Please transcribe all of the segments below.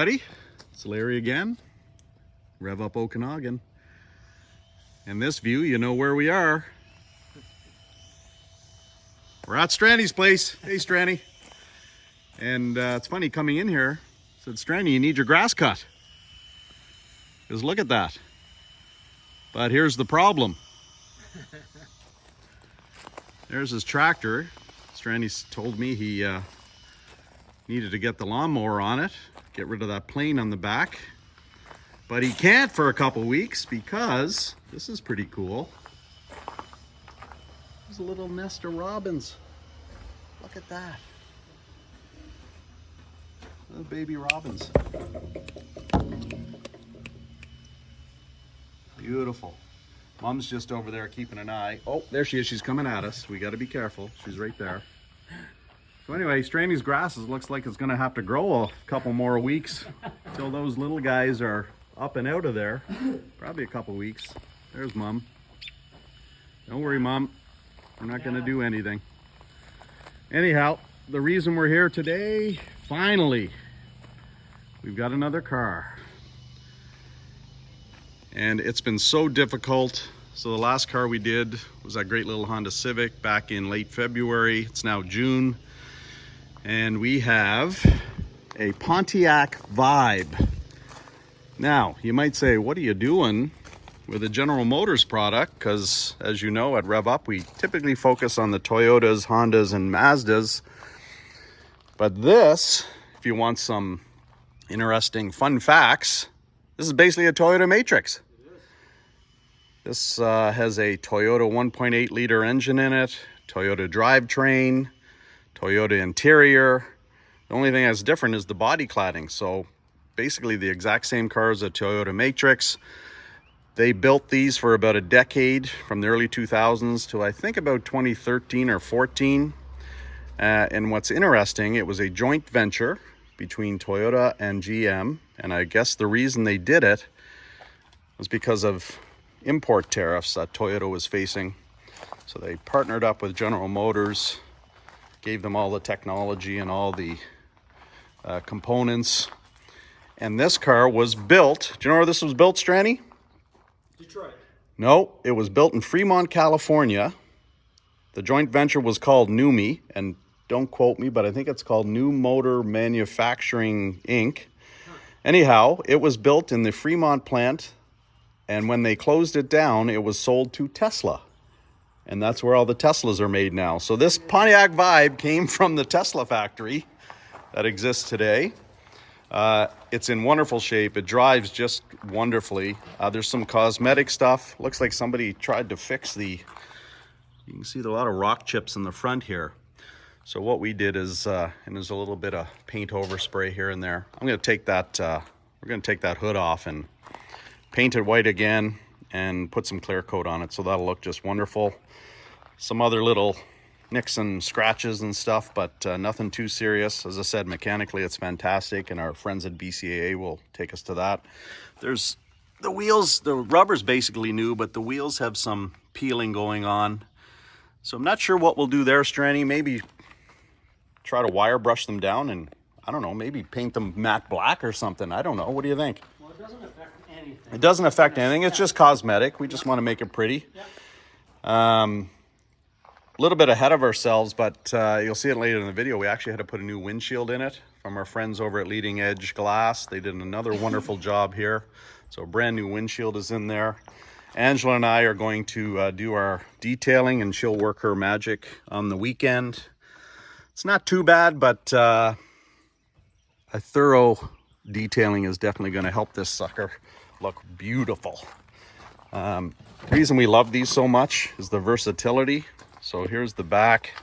everybody. It's Larry again, RevUp Okanagan. And this view, you know where we are. We're at Strandy's place. Hey, Strandy. And it's funny coming in here. I said, Strandy, you need your grass cut. Because look at that. But here's the problem. There's his tractor. Strandy told me he needed to get the lawnmower on it, get rid of that plane on the back. But he can't for a couple weeks because this is pretty cool. There's a little nest of robins. Look at that. Little baby robins. Beautiful. Mom's just over there keeping an eye. Oh, there she is. She's coming at us. We got to be careful. She's right there. So anyway, Strandy's grasses looks like it's going to have to grow a couple more weeks until those little guys are up and out of there. Probably a couple weeks. There's Mom. Don't worry, Mom. We're not going to do anything. Anyhow, the reason we're here today, finally, we've got another car. And it's been so difficult. So the last car we did was that great little Honda Civic back in late February. It's now June. And we have a Pontiac Vibe. Now, you might say, what are you doing with a General Motors product? Because as you know, at RevUp, we typically focus on the Toyotas, Hondas, and Mazdas. But this, if you want some interesting fun facts, this is basically a Toyota Matrix. This has a Toyota 1.8 liter engine in it, Toyota drivetrain, Toyota interior. The only thing that's different is the body cladding. So basically the exact same car as a Toyota Matrix. They built these for about a decade, from the early 2000s to I think about 2013 or 14. And what's interesting, it was a joint venture between Toyota and GM. And I guess the reason they did it was because of import tariffs that Toyota was facing. So they partnered up with General Motors, gave them all the technology and all the components. And this car was built, do you know where this was built, Strandy? Detroit. No, it was built in Fremont, California. The joint venture was called NUMMI, and don't quote me, but I think it's called New Motor Manufacturing Inc. Anyhow, it was built in the Fremont plant, and when they closed it down, it was sold to Tesla. And that's where all the Teslas are made now. So this Pontiac Vibe came from the Tesla factory that exists today. It's in wonderful shape. It drives just wonderfully. There's some cosmetic stuff. Looks like somebody tried to fix you can see a lot of rock chips in the front here. So what we did is, and there's a little bit of paint overspray here and there. I'm going to take that, we're going to take that hood off and paint it white again and put some clear coat on it. So that'll look just wonderful. Some other little nicks and scratches and stuff, but nothing too serious. As I said, mechanically it's fantastic, and our friends at BCAA will take us to that. There's the wheels, the rubber's basically new, but the wheels have some peeling going on. So I'm not sure what we'll do there, Strandy. Maybe try to wire brush them down and, I don't know, maybe paint them matte black or something. I don't know. What do you think? Well, it doesn't affect anything. It doesn't affect anything. It's just cosmetic. We just want to make it pretty. Yep. A little bit ahead of ourselves, but you'll see it later in the video. We actually had to put a new windshield in it from our friends over at Leading Edge Glass. They did another wonderful job here. So a brand new windshield is in there. Angela and I are going to do our detailing, and she'll work her magic on the weekend. It's not too bad, but a thorough detailing is definitely going to help this sucker look beautiful. The reason we love these so much is the versatility. So here's the back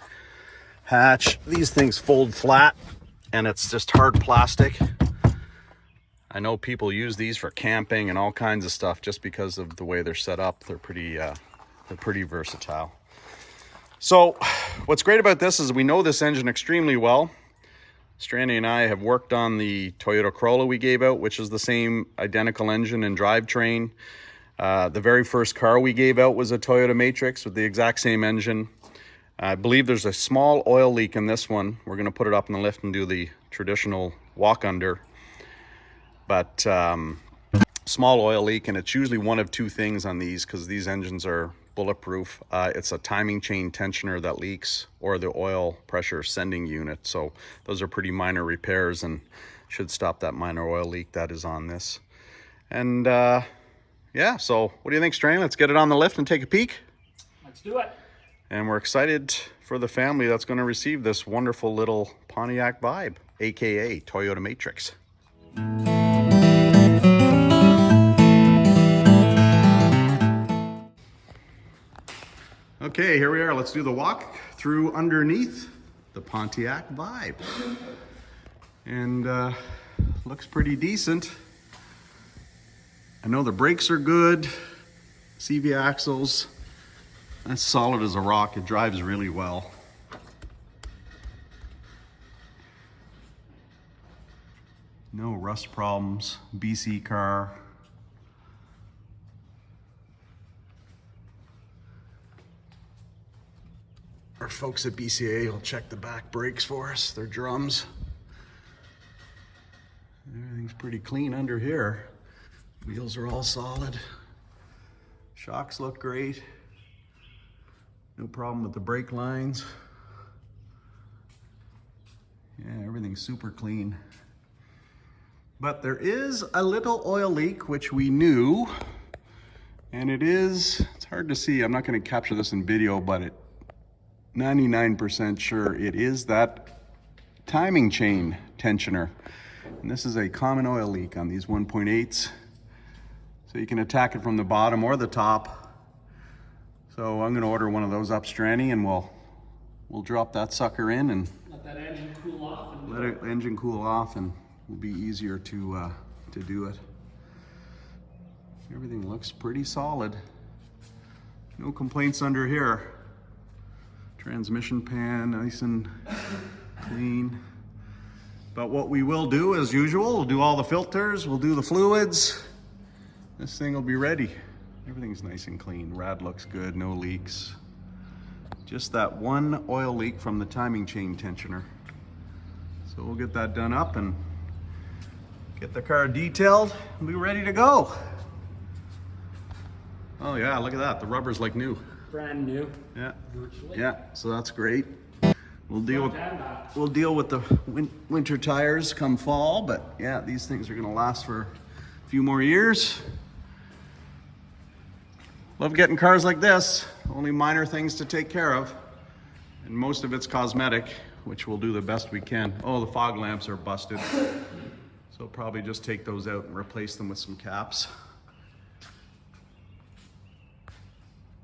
hatch. These things fold flat, and it's just hard plastic. I know people use these for camping and all kinds of stuff just because of the way they're set up. They're pretty versatile. So what's great about this is we know this engine extremely well. Strandy and I have worked on the Toyota Corolla we gave out, which is the same identical engine and drivetrain. The very first car we gave out was a Toyota Matrix with the exact same engine. I believe there's a small oil leak in this one. We're going to put it up in the lift and do the traditional walk under. But small oil leak, and it's usually one of two things on these because these engines are bulletproof. It's a timing chain tensioner that leaks, or the oil pressure sending unit. So those are pretty minor repairs and should stop that minor oil leak that is on this. And yeah, so what do you think, Strain? Let's get it on the lift and take a peek. Let's do it. And we're excited for the family that's going to receive this wonderful little Pontiac Vibe, aka Toyota Matrix. Okay, here we are. Let's do the walk through underneath the Pontiac Vibe. And looks pretty decent. I know the brakes are good. CV axles, that's solid as a rock. It drives really well. No rust problems. BC car. Our folks at BCAA will check the back brakes for us, their drums. Everything's pretty clean under here. Wheels are all solid. Shocks look great. No problem with the brake lines. Yeah, everything's super clean. But there is a little oil leak, which we knew. And it's hard to see. I'm not going to capture this in video, but 99% sure it is that timing chain tensioner. And this is a common oil leak on these 1.8s. So you can attack it from the bottom or the top. So I'm gonna order one of those up, Stranny, and we'll drop that sucker in and Let that engine cool off. And let the engine cool off, and it'll be easier to do it. Everything looks pretty solid. No complaints under here. Transmission pan, nice and clean. But what we will do, as usual, we'll do all the filters, we'll do the fluids. This thing will be ready. Everything's nice and clean. Rad looks good, no leaks. Just that one oil leak from the timing chain tensioner. So we'll get that done up and get the car detailed and be ready to go. Oh yeah, look at that. The rubber's like new. brand new. Yeah. Virtually. Yeah, so that's great. We'll deal with the winter tires come fall, but yeah, these things are gonna last for a few more years. Love getting cars like this. Only minor things to take care of, and most of it's cosmetic, which we'll do the best we can. Oh, the fog lamps are busted, so probably just take those out and replace them with some caps.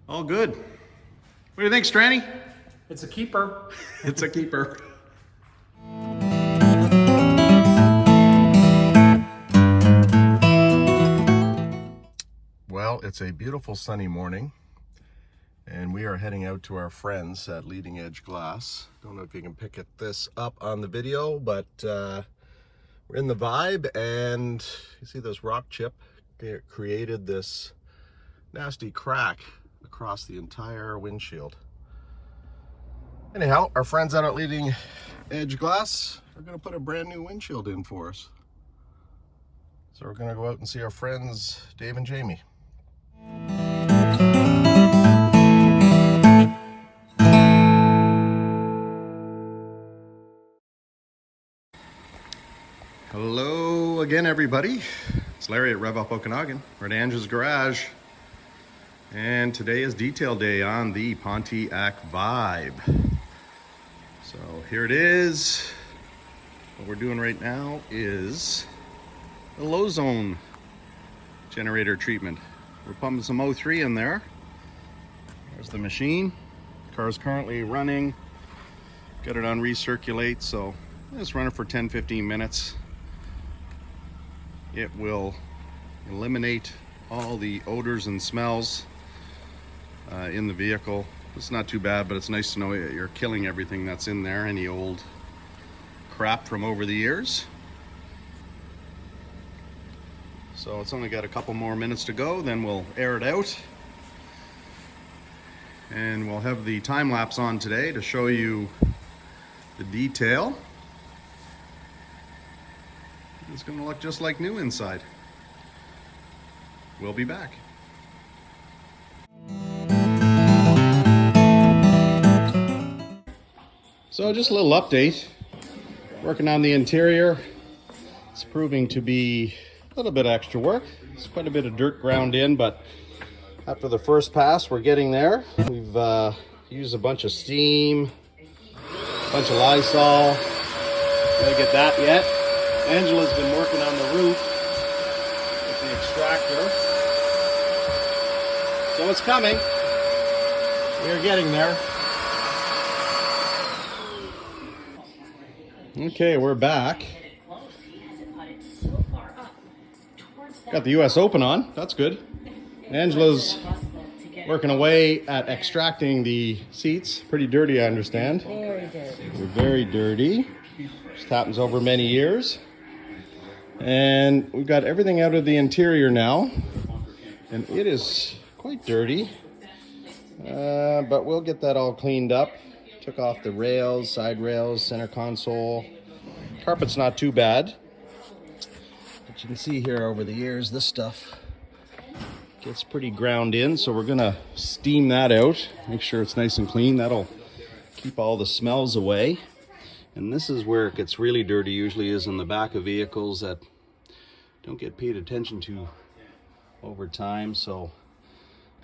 All good. What do you think, Stranny? It's a keeper. It's a keeper. Well, it's a beautiful sunny morning, and we are heading out to our friends at Leading Edge Glass. Don't know if you can pick this up on the video, but we're in the Vibe, and you see this rock chip created this nasty crack across the entire windshield. Anyhow, our friends out at Leading Edge Glass are going to put a brand new windshield in for us. So we're going to go out and see our friends Dave and Jamie. Hello again, everybody. It's Larry at RevUp Okanagan. We're at Andrew's garage, and today is detail day on the Pontiac Vibe. So here it is. What we're doing right now is the low zone generator treatment. We're pumping some O3 in there. There's the machine. The car is currently running. Got it on recirculate, so let's run it for 10-15 minutes. It will eliminate all the odors and smells in the vehicle. It's not too bad, but it's nice to know you're killing everything that's in there, any old crap from over the years. So it's only got a couple more minutes to go, then we'll air it out. And we'll have the time lapse on today to show you the detail. It's going to look just like new inside. We'll be back. So just a little update. Working on the interior. It's proving to be a little bit extra work. It's quite a bit of dirt ground in, but after the first pass, we're getting there. We've used a bunch of steam, a bunch of Lysol. Didn't get that yet. Angela's been working on the roof with the extractor. So it's coming. We're getting there. Okay, we're back. Got the US Open on. That's good. Angela's working away at extracting the seats. Pretty dirty, I understand. Very dirty. They're very dirty. Just happens over many years. And we've got everything out of the interior now. And it is quite dirty. But we'll get that all cleaned up. Took off the rails, side rails, center console. Carpet's not too bad. But you can see here over the years, this stuff gets pretty ground in. So we're gonna steam that out. Make sure it's nice and clean. That'll keep all the smells away. And this is where it gets really dirty, usually is in the back of vehicles that don't get paid attention to over time. So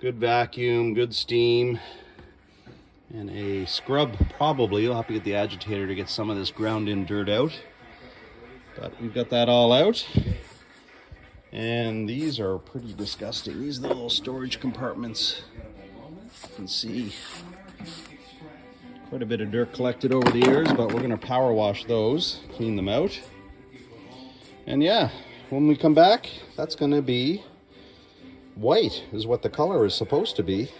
good vacuum, good steam, and a scrub probably. You'll have to get the agitator to get some of this ground in dirt out. But we've got that all out. And these are pretty disgusting. These are the little storage compartments. You can see quite a bit of dirt collected over the years, but we're gonna power wash those, clean them out. And yeah, when we come back, that's gonna be white, is what the color is supposed to be.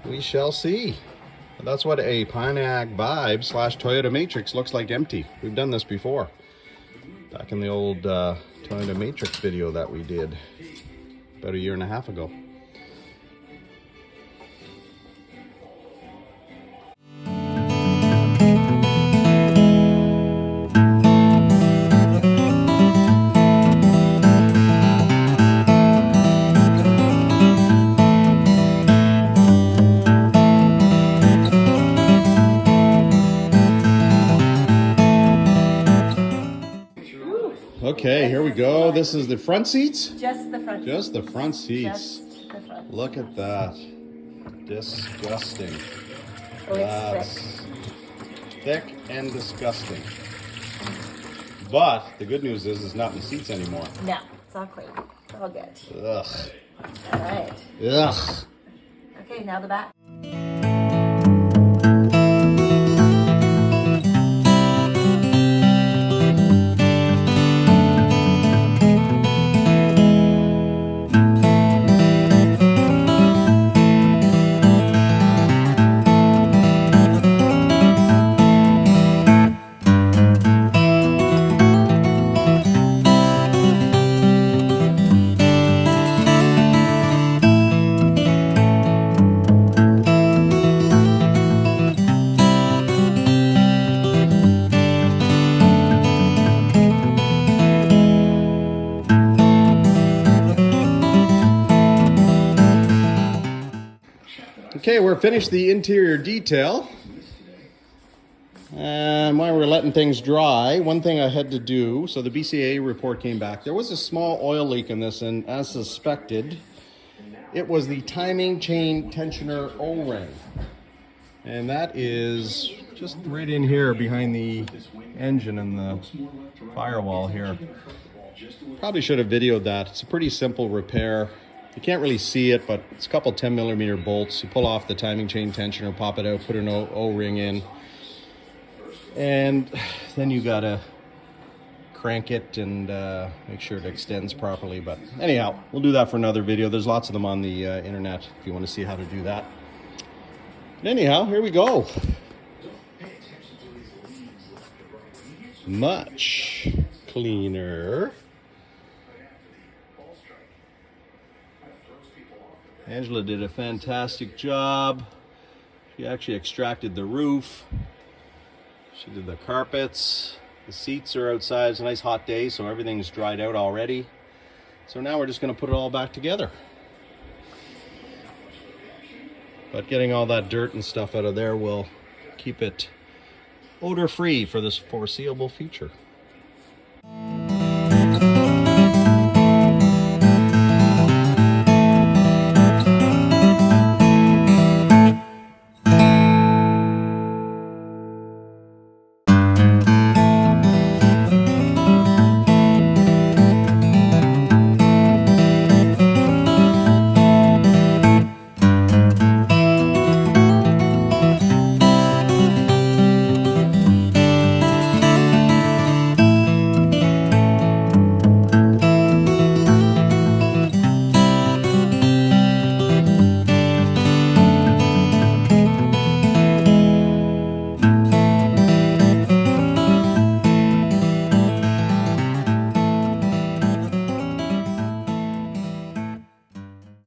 We shall see. That's what a Pontiac Vibe / Toyota Matrix looks like empty. We've done this before. Back in the old Toyota Matrix video that we did about a year and a half ago. Okay, here we go. This is the front seats? Just the front. Just the front seats. Just the front. Look at that. Disgusting. Oh, That's it's thick and disgusting. But the good news is it's not in the seats anymore. thick. No, it's all clean. It's all good. Ugh. All right. Ugh. Okay, now the back. Okay, we're finished the interior detail. And while we're letting things dry, one thing I had to do, so the BCAA report came back. There was a small oil leak in this, and as suspected, it was the timing chain tensioner O-ring. And that is just right in here behind the engine and the firewall here. Probably should have videoed that. It's a pretty simple repair. You can't really see it, but it's a couple 10mm bolts. You pull off the timing chain tensioner, pop it out, put an O-ring in. And then you gotta crank it and make sure it extends properly. But anyhow, we'll do that for another video. There's lots of them on the internet if you want to see how to do that. But anyhow, here we go. Much cleaner. Angela did a fantastic job. She actually extracted the roof. She did the carpets. The seats are outside. It's a nice hot day, so everything's dried out already. So now we're just going to put it all back together. But getting all that dirt and stuff out of there will keep it odor-free for this foreseeable future.